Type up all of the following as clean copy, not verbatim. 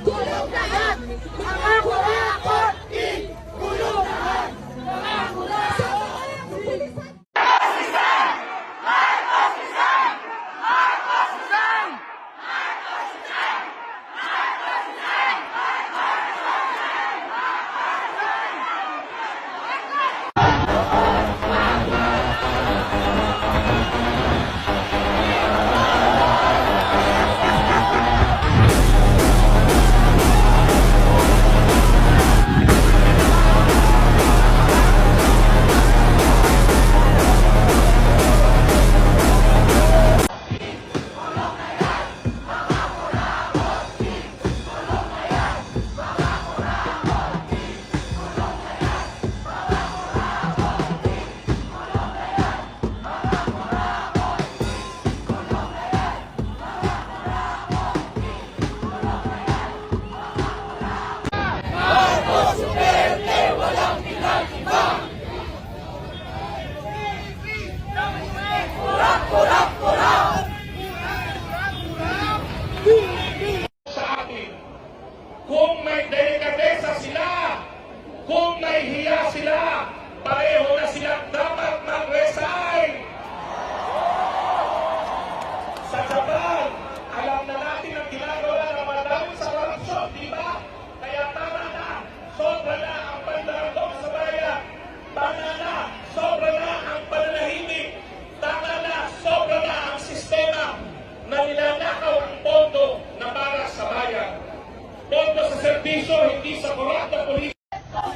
Kulong na yan! Mga kurakot! Kulong na yan! Mga kurakot! Kung may delikadesa sila, kung may hiya sila, pareho na silang dapat mag-resign. Sa Japan, alam na natin ang ginagawa ng madami sa korupsyon, di ba? Kaya tama na, sobra na ang pandarandong sa bayan. Tama na, sobra na ang pananahimik. Tama na, sobra na ang sistema na nilalakaw ang pondo na para sa bayan. Pondo sa serbisyo, hindi sa korap na politika.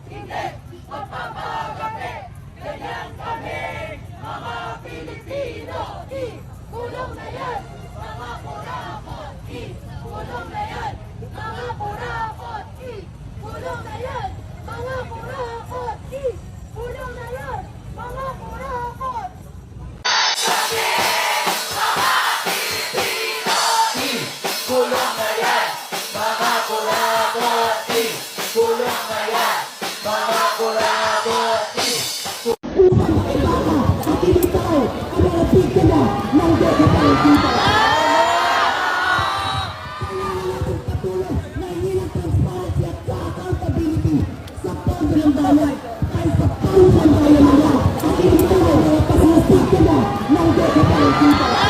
Hindi magpapagabi. Ganyan kami, mga Pilipino. Kulong na yan, mga kurakot. Kulong na yan, mga kurakot. Kulong na yan, mga kurakot. Kulong na yan, mga kurakot. Kulong na yan, mga kurakot. Kulong na yan, mga kurakot. Upang makilala at ilitaw ang mga biktima ng digitang dito. Kailangan natin patuloy na hilang transparency at accountability sa pondo ng bayan ay sa pangsan bayan nila at ilitaw ang mga biktima ng digitang dito.